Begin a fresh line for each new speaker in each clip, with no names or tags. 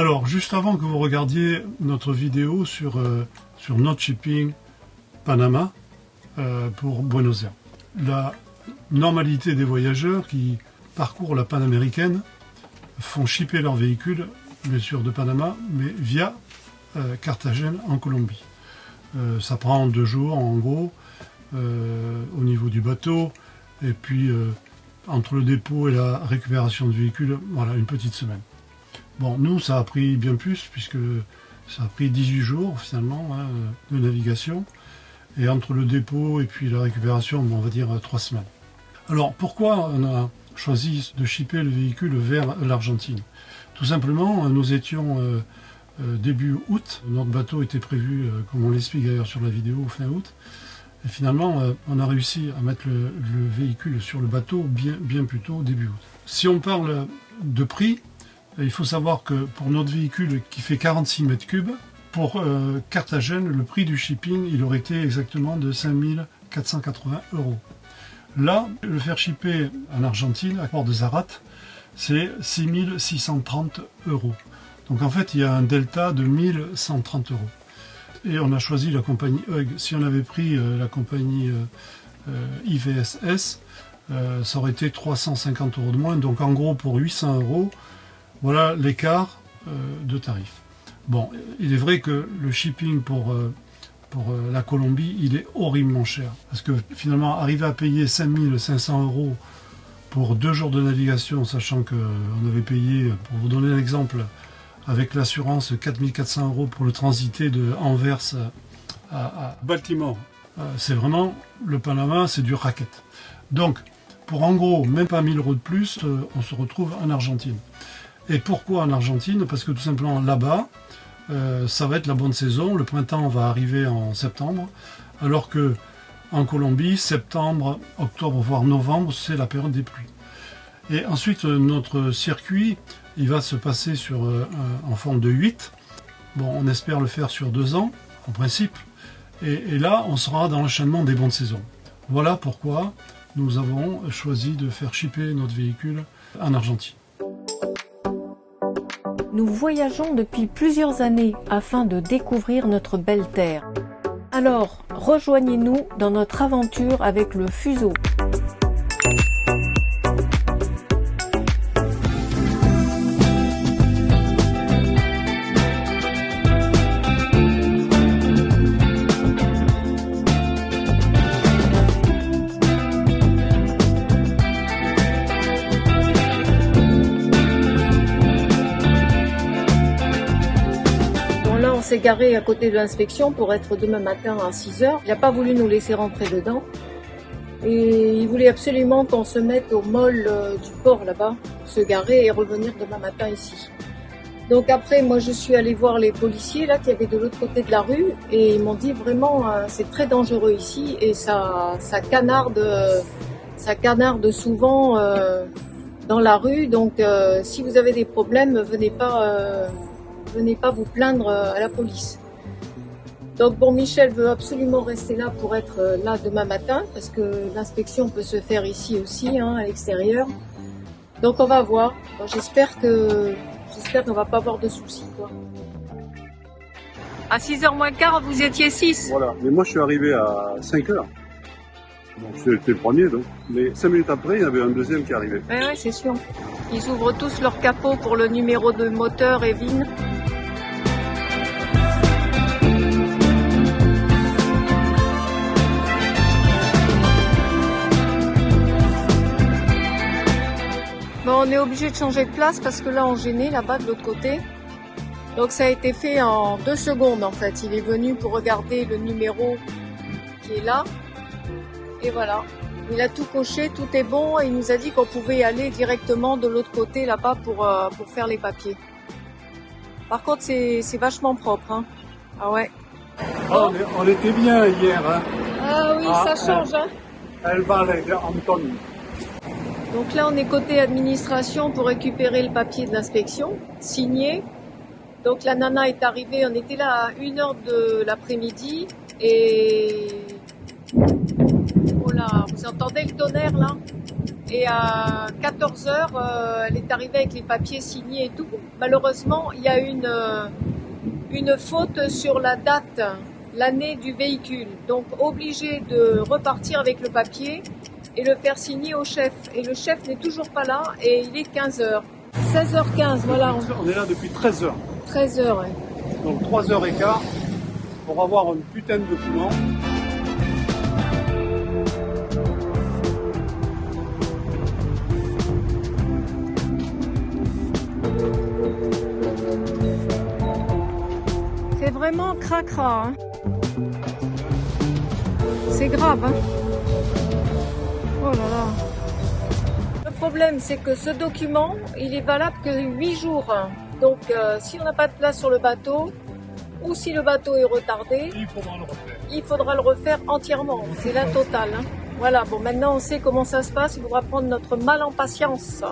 Alors, juste avant que vous regardiez notre vidéo sur NotShipping Panama pour Buenos Aires, la normalité des voyageurs qui parcourent la Panaméricaine font shipper leur véhicule, bien sûr de Panama, mais via Carthagène en Colombie. Ça prend 2 jours en gros au niveau du bateau, et puis entre le dépôt et la récupération du véhicule, voilà, une petite semaine. Bon, nous ça a pris bien plus, puisque ça a pris 18 jours finalement de navigation, et entre le dépôt et puis la récupération, on va dire 3 semaines. Alors pourquoi on a choisi de shipper le véhicule vers l'Argentine? Tout simplement, nous étions début août, notre bateau était prévu, comme on l'explique d'ailleurs sur la vidéo, fin août, et finalement on a réussi à mettre le véhicule sur le bateau bien plus tôt, début août. Si on parle de prix, il faut savoir que pour notre véhicule qui fait 46 mètres cubes, pour Carthagène, le prix du shipping, il aurait été exactement de 5 480 €. Là, le faire shipper en Argentine, à Port de Zárate, c'est 6 630 €. Donc en fait, il y a un delta de 1 130 €. Et on a choisi la compagnie Hug. Si on avait pris la compagnie IVSS, ça aurait été 350 € de moins. Donc en gros, pour 800 €, voilà l'écart de tarif. Bon, il est vrai que le shipping pour la Colombie, il est horriblement cher. Parce que finalement, arriver à payer 5 500 € pour 2 jours de navigation, sachant qu'on avait payé, pour vous donner un exemple, avec l'assurance 4 400 € pour le transiter de Anvers à Baltimore. C'est vraiment, le Panama, c'est du racket. Donc, pour en gros, même pas 1 000 € de plus, on se retrouve en Argentine. Et pourquoi en Argentine? Parce que tout simplement, là-bas, ça va être la bonne saison. Le printemps va arriver en septembre, alors que en Colombie, septembre, octobre, voire novembre, c'est la période des pluies. Et ensuite, notre circuit, il va se passer en forme de 8. Bon, on espère le faire sur 2 ans, en principe. Et là, on sera dans l'enchaînement des bonnes saisons. Voilà pourquoi nous avons choisi de faire shipper notre véhicule en Argentine.
Nous voyageons depuis plusieurs années afin de découvrir notre belle terre. Alors, rejoignez-nous dans notre aventure avec le Fuso. On s'est garé à côté de l'inspection pour être demain matin à 6 h. Il n'a pas voulu nous laisser rentrer dedans. Et il voulait absolument qu'on se mette au mall du port là-bas, se garer et revenir demain matin ici. Donc après, moi je suis allée voir les policiers là qui avaient de l'autre côté de la rue et ils m'ont dit vraiment c'est très dangereux ici et ça canarde souvent dans la rue. Donc si vous avez des problèmes, venez pas vous plaindre à la police. Donc bon, Michel veut absolument rester là pour être là demain matin parce que l'inspection peut se faire ici aussi, à l'extérieur. Donc on va voir. Bon, j'espère qu'on va pas avoir de soucis, quoi. À 6h moins quart, vous étiez 6.
Voilà, mais moi je suis arrivé à 5h. Donc c'était le premier, donc. Mais 5 minutes après, il y avait un deuxième qui arrivait.
Oui, c'est sûr. Ils ouvrent tous leur capot pour le numéro de moteur et VIN. Bon, on est obligé de changer de place parce que là on gênait là-bas de l'autre côté. Donc ça a été fait en 2 secondes en fait. Il est venu pour regarder le numéro qui est là. Et voilà. Il a tout coché, tout est bon. Et il nous a dit qu'on pouvait aller directement de l'autre côté là-bas pour faire les papiers. Par contre c'est vachement propre. Hein. Ah ouais.
Oh, on était bien hier. Hein.
Ah oui, ça change.
Elle va avec Anton.
Donc là, on est côté administration pour récupérer le papier de l'inspection, signé. Donc la nana est arrivée, on était là à 1 h de l'après-midi et... Oh là, vous entendez le tonnerre là? et à 14 h, elle est arrivée avec les papiers signés et tout. Malheureusement, il y a une faute sur la date, l'année du véhicule. Donc obligé de repartir avec le papier et le faire signer au chef. Et le chef n'est toujours pas là et il est 15 h. 16h15, voilà.
On est là depuis 13 heures.
13 h, ouais.
Donc 3h15 pour avoir un putain de document.
C'est vraiment cracra, hein. C'est grave, hein. Oh là là. Le problème, c'est que ce document, il est valable que 8 jours. Donc, si on n'a pas de place sur le bateau, ou si le bateau est retardé, il faudra le refaire entièrement. C'est la totale, hein. Voilà, bon, maintenant on sait comment ça se passe. Il faudra prendre notre mal en patience.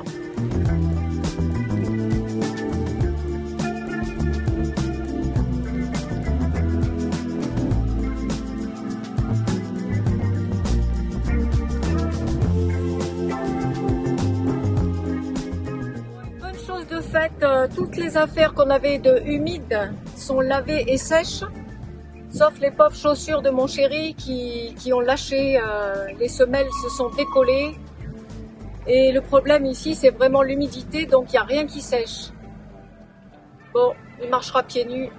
Toutes les affaires qu'on avait de humides sont lavées et sèches, sauf les pauvres chaussures de mon chéri qui ont lâché, les semelles se sont décollées. Et le problème ici, c'est vraiment l'humidité, donc il n'y a rien qui sèche. Bon, il marchera pieds nus.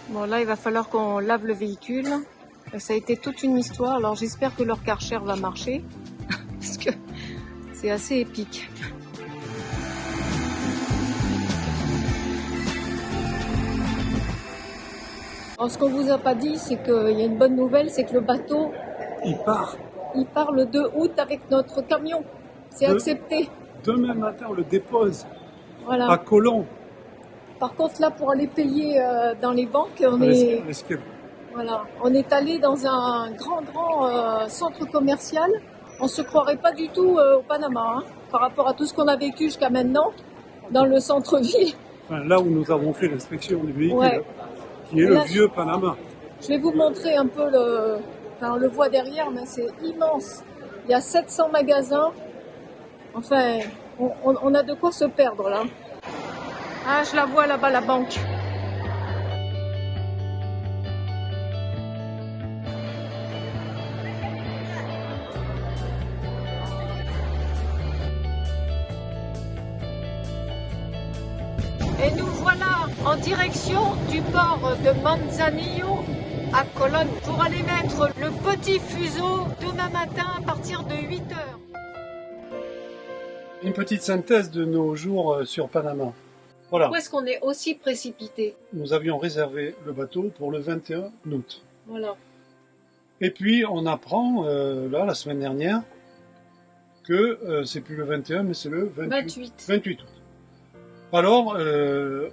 Bon, là, il va falloir qu'on lave le véhicule. Ça a été toute une histoire, alors j'espère que leur Karcher va marcher, parce que c'est assez épique. Alors, ce qu'on vous a pas dit, c'est qu'il y a une bonne nouvelle, c'est que le bateau,
Il part.
il part le 2 août avec notre camion. C'est accepté.
Demain matin, on le dépose
Voilà.
à Colomb.
Par contre, là, pour aller payer dans les banques, on est allé dans un grand centre commercial. On se croirait pas du tout au Panama, hein, par rapport à tout ce qu'on a vécu jusqu'à maintenant dans le centre-ville.
Enfin, là où nous avons fait l'inspection du véhicule.
Ouais.
Qui est le vieux Panama.
Je vais vous montrer un peu on le voit derrière, mais c'est immense. Il y a 700 magasins. Enfin, on a de quoi se perdre là. Ah, je la vois là-bas, la banque. Et nous voilà en direction du port de Manzanillo à Colonne pour aller mettre le petit fuseau demain matin à partir de 8 h.
Une petite synthèse de nos jours sur Panama. Voilà.
Pourquoi est-ce qu'on est aussi précipité?
Nous avions réservé le bateau pour le 21 août.
Voilà.
Et puis on apprend, là, la semaine dernière, que c'est plus le 21, mais c'est le 28 août. Alors,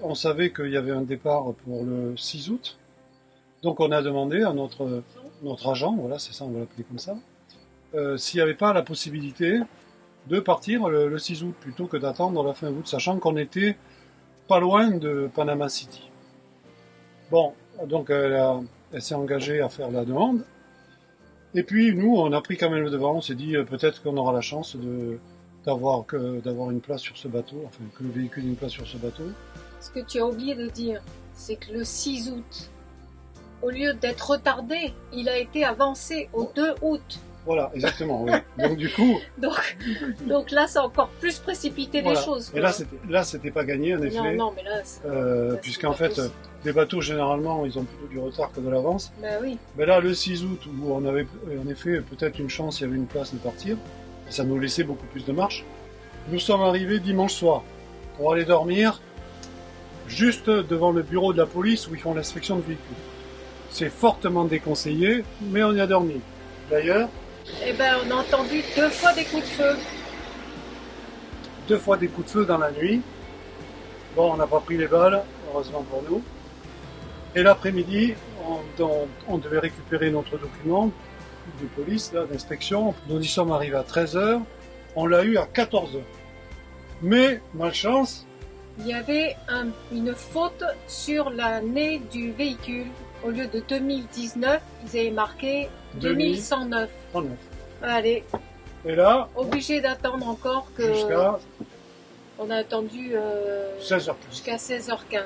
on savait qu'il y avait un départ pour le 6 août. Donc on a demandé à notre agent, voilà, c'est ça, on va l'appeler comme ça, s'il n'y avait pas la possibilité de partir le 6 août plutôt que d'attendre la fin août, sachant qu'on était pas loin de Panama City. Bon, donc elle s'est engagée à faire la demande. Et puis nous, on a pris quand même le devant, on s'est dit peut-être qu'on aura la chance d'avoir une place sur ce bateau, enfin que le véhicule ait une place sur ce bateau.
Ce que tu as oublié de dire, c'est que le 6 août, au lieu d'être retardé, il a été avancé au 2 août.
Voilà, exactement, oui. Donc du coup...
donc là, c'est encore plus précipité les choses. Quoi.
Et là, c'était pas gagné, en effet.
Non, mais là
puisqu'en fait, les bateaux, généralement, ils ont plutôt du retard que de l'avance.
Ben oui.
Mais là, le 6 août, où on avait en effet peut-être une chance, il y avait une place de partir, ça nous laissait beaucoup plus de marche. Nous sommes arrivés dimanche soir pour aller dormir juste devant le bureau de la police où ils font l'inspection de véhicules. C'est fortement déconseillé, mais on y a dormi. D'ailleurs...
Eh ben, on a entendu 2 fois des coups de feu.
2 fois des coups de feu dans la nuit. Bon, on n'a pas pris les balles, heureusement pour nous. Et l'après-midi, on devait récupérer notre document de police, d'inspection. Nous y sommes arrivés à 13 h. On l'a eu à 14 h. Mais, malchance...
Il y avait une faute sur l'année du véhicule. Au lieu de 2019, ils avaient marqué 2109.
39.
Allez,
Et là,
obligé d'attendre encore que...
Jusqu'à...
On a attendu
16h.
Jusqu'à 16h15, ouais.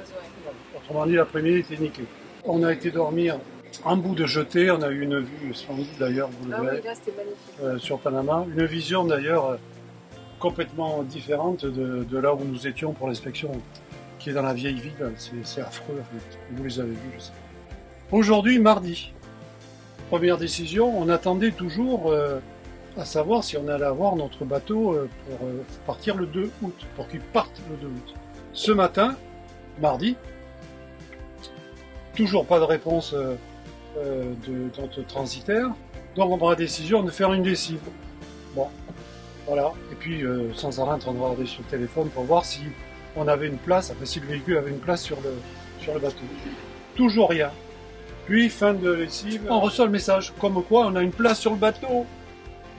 Autrement dit, l'après-midi était nickel. On a été dormir en bout de jetée. On a eu une vue splendide d'ailleurs, vous le verrez,
oui, là c'était magnifique.
sur Panama. Une vision d'ailleurs complètement différente de là où nous étions pour l'inspection, qui est dans la vieille ville. C'est affreux. En fait. Vous les avez vus, je sais. Aujourd'hui, mardi, première décision, on attendait toujours à savoir si on allait avoir notre bateau pour partir le 2 août, pour qu'il parte le 2 août. Ce matin, mardi, toujours pas de réponse de notre transitaire, donc on prend la décision de faire une lessive. Bon, voilà, et puis sans arrêt on va regarder sur le téléphone pour voir si on avait une place, enfin si le véhicule avait une place sur le bateau. Toujours rien. Puis fin de lessive, on reçoit le message, comme quoi on a une place sur le bateau.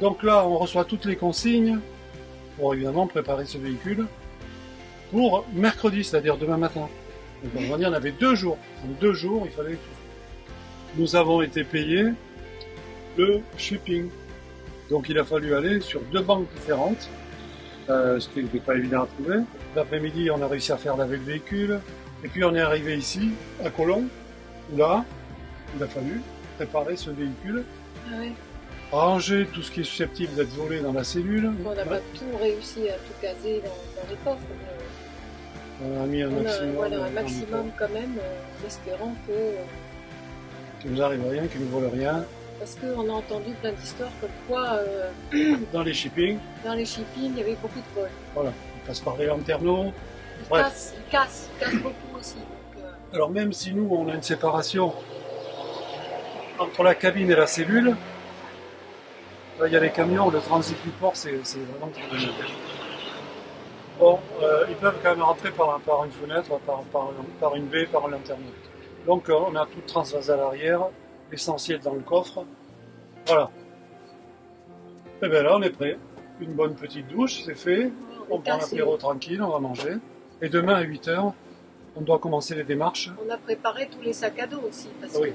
Donc là, on reçoit toutes les consignes pour évidemment préparer ce véhicule pour mercredi, c'est-à-dire demain matin. Donc on va dire, on avait 2 jours. En 2 jours, il fallait tout. Nous avons été payés le shipping. Donc il a fallu aller sur 2 banques différentes, ce qui n'était pas évident à trouver. L'après-midi, on a réussi à faire laver le véhicule. Et puis on est arrivé ici, à Colomb, où là, il a fallu préparer ce véhicule.
Ah ouais.
Ranger tout ce qui est susceptible d'être volé dans la cellule.
On n'a pas tout réussi à tout caser dans les coffres.
On a mis un maximum.
Voilà, un maximum quand même, en espérant
qu'il nous arrive rien, qu'il ne vole rien.
Parce qu'on a entendu plein d'histoires comme quoi
dans les shippings,
il y avait beaucoup de vols.
Voilà, on passe par les lanternaux.
Ils cassent beaucoup aussi. Donc,
alors même si nous on a une séparation entre la cabine et la cellule, là, il y a les camions, le transit du port, c'est vraiment très bien. Bon, ils peuvent quand même rentrer par une fenêtre, par une baie, par un lanterne. Donc on a tout transvasé à l'arrière, l'essentiel dans le coffre. Voilà. Et bien là, on est prêt. Une bonne petite douche, c'est fait. On prend l'apéro tranquille, on va manger. Et demain à 8h, on doit commencer les démarches.
On a préparé tous les sacs à dos aussi.
Oui,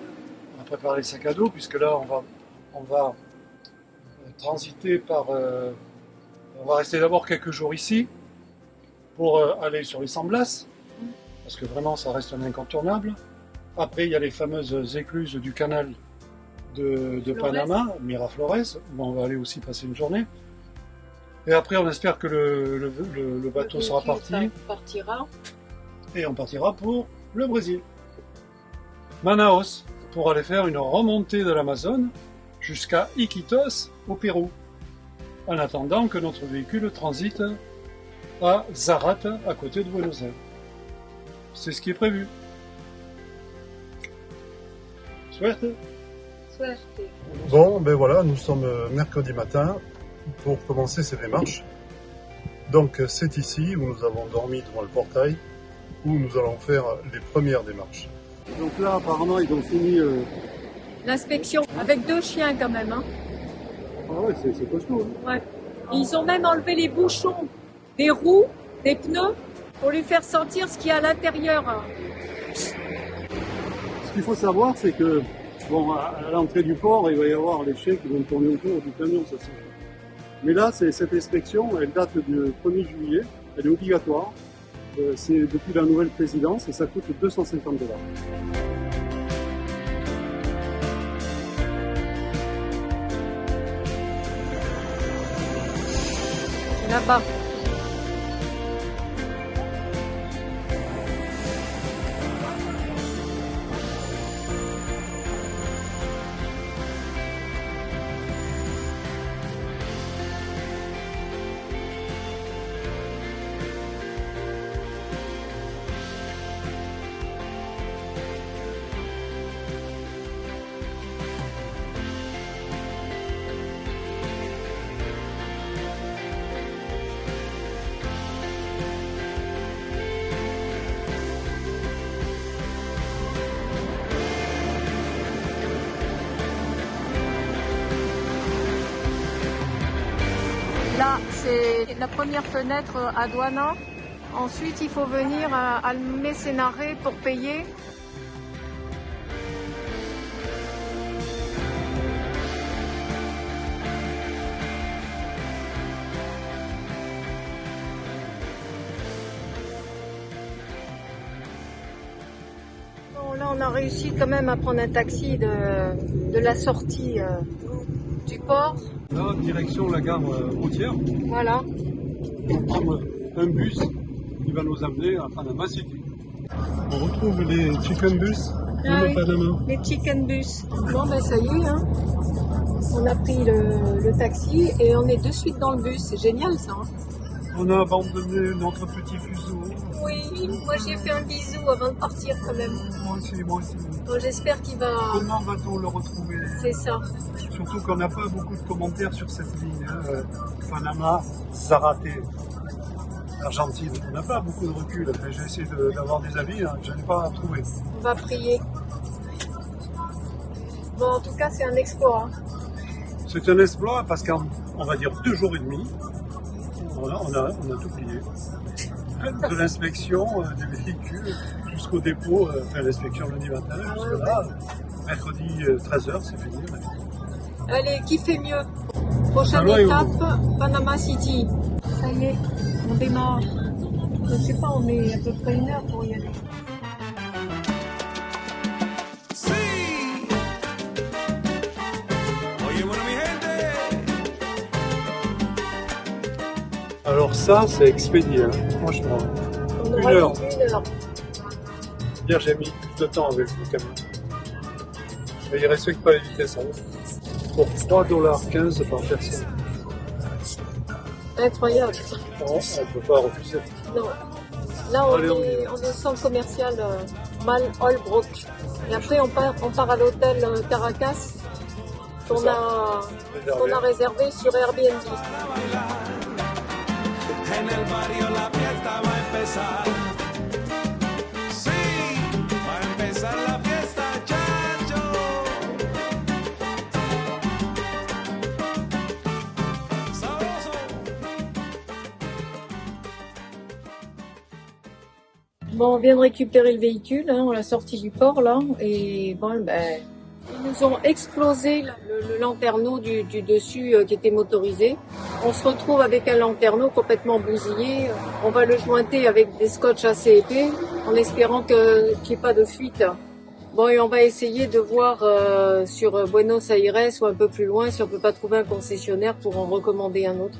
on a préparé les sacs à dos, puisque là, on va transiter par... on va rester d'abord quelques jours ici, pour aller sur les San Blas, parce que vraiment, ça reste un incontournable. Après, il y a les fameuses écluses du canal de Panama, Miraflores, où on va aller aussi passer une journée. Et après, on espère que le bateau sera parti. Et on partira pour le Brésil. Manaus, pour aller faire une remontée de l'Amazone jusqu'à Iquitos, au Pérou. En attendant que notre véhicule transite à Zárate, à côté de Buenos Aires. C'est ce qui est prévu. Suerte. Bon, ben voilà, nous sommes mercredi matin pour commencer ces démarches. Donc c'est ici où nous avons dormi devant le portail, où nous allons faire les premières démarches. Donc là, apparemment, ils ont fini...
l'inspection, avec 2 chiens quand même. Hein.
Ah ouais, c'est costaud. Hein.
Ouais. Ils ont même enlevé les bouchons des roues, des pneus, pour lui faire sentir ce qu'il y a à l'intérieur.
Ce qu'il faut savoir, c'est que bon, à l'entrée du port, il va y avoir les chiens qui vont tourner autour du camion, ça c'est. Mais là, cette inspection, elle date du 1er juillet, elle est obligatoire. C'est depuis la nouvelle présidence et ça coûte 250 $.
Là-bas. Là, c'est la première fenêtre à Douana. Ensuite, il faut venir à Almecenare pour payer. Bon, là, on a réussi quand même à prendre un taxi de la sortie du port.
Là, direction la gare routière.
Voilà.
On va prendre un bus qui va nous amener à Panama City. On retrouve les chicken bus de Panama.
Les chicken bus. Bon, ben ça y est, hein. On a pris le taxi et on est de suite dans le bus. C'est génial, ça. Hein.
On a abandonné notre petit fuseau.
Oui, moi j'ai fait un bisou avant de partir quand même.
Moi aussi, moi aussi.
Bon, j'espère qu'il va...
Comment va-t-on le retrouver?
C'est ça.
Surtout qu'on n'a pas beaucoup de commentaires sur cette ligne. Hein. Panama, Zarate, Argentine. On n'a pas beaucoup de recul. Enfin, j'ai essayé d'avoir des avis, hein. Je n'ai pas trouvé.
On va prier. Bon, en tout cas, c'est un exploit. Hein.
C'est un exploit parce qu'en, on va dire, 2 jours et demi, on a tout plié. De l'inspection des véhicules jusqu'au dépôt, l'inspection lundi matin, jusque là, mercredi 13h, c'est fini.
Allez, qui fait mieux? Prochaine étape, Panama City. Ça y est, on démarre. Je sais pas, on est à peu près 1 heure pour y aller.
Alors ça, c'est expédié, hein. Franchement.
On
1
aura
heure.
mis 1 heure.
Hier, j'ai mis plus de temps avec le camion. Et il ne respecte pas les vitesses. Hein. Pour 3,15 $ par personne.
Incroyable.
Non, on ne peut pas refuser.
Non. Là, on
Allez,
est au centre commercial Mal Holbrook. Et après, on part à l'hôtel Caracas qu'on a réservé sur Airbnb.
En el barrio la fiesta va a empezar. Sí, va a empezar la fiesta, chacho. Sabroso.
Bon, on vient de récupérer le véhicule, hein, on l'a sorti du port là, et bon, ben, ils nous ont explosé le lanterneau du dessus qui était motorisé. On se retrouve avec un lanterneau complètement bousillé. On va le jointer avec des scotch assez épais, en espérant qu'il n'y ait pas de fuite. Bon, et on va essayer de voir sur Buenos Aires ou un peu plus loin si on peut pas trouver un concessionnaire pour en recommander un autre.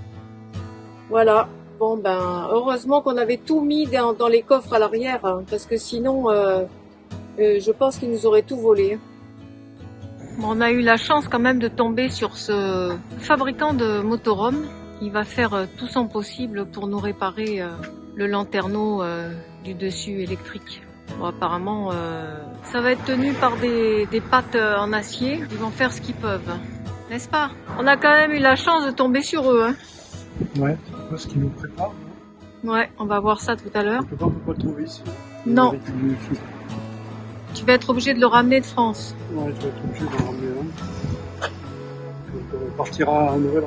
Voilà. Bon, ben, heureusement qu'on avait tout mis dans les coffres à l'arrière, hein, parce que sinon, je pense qu'ils nous auraient tout volé. Bon, on a eu la chance quand même de tomber sur ce fabricant de motorhome. Il va faire tout son possible pour nous réparer le lanterneau du dessus électrique. Bon, apparemment, ça va être tenu par des pattes en acier. Ils vont faire ce qu'ils peuvent, n'est-ce pas? On a quand même eu la chance de tomber sur eux. Hein.
Ouais, c'est pas ce qu'ils nous préparent.
Ouais, on va voir ça tout à l'heure.
On ne peut pas le trouver ici.
Non. Tu vas être obligé de le ramener de France.
Ouais, je vais être obligé de le ramener là. On partira à Noël.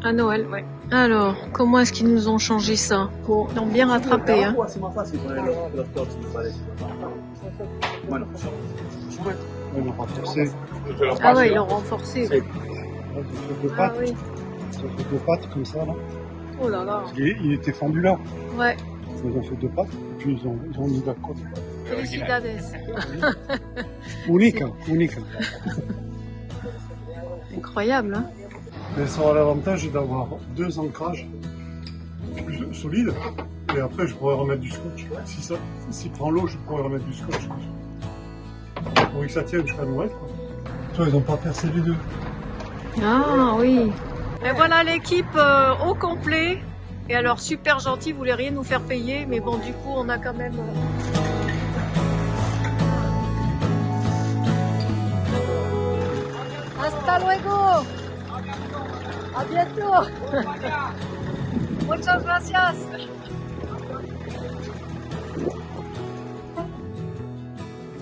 À Noël, ouais. Alors, comment est-ce qu'ils nous ont changé ça? Ils ont bien rattrapé, hein. Ah ouais, ils l'ont renforcé. Ouais. Ah oui.
Ils ont fait 2 pattes comme ça là.
Oh là là.
Il était fendu là.
Ouais.
Ils ont fait 2 pattes et puis ils ont mis la côte.
Felicidades.
Unica.
Incroyable, hein.
Mais ça aura l'avantage d'avoir 2 ancrages plus solides. Et après, je pourrais remettre du scotch. S'il prend l'eau, je pourrais remettre du scotch. Pour que ça tienne jusqu'à Noël. Toi, ils n'ont pas percé les 2.
Ah oui. Et voilà l'équipe au complet. Et alors, super gentil, vous voulez rien nous faire payer. Mais bon, du coup, on a quand même... Hasta luego. A bientôt. Muchas gracias.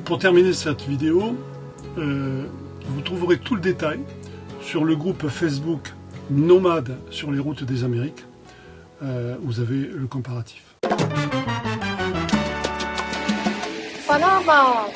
Pour terminer cette vidéo, vous trouverez tout le détail sur le groupe Facebook Nomades sur les routes des Amériques. Vous avez le comparatif.
Panama.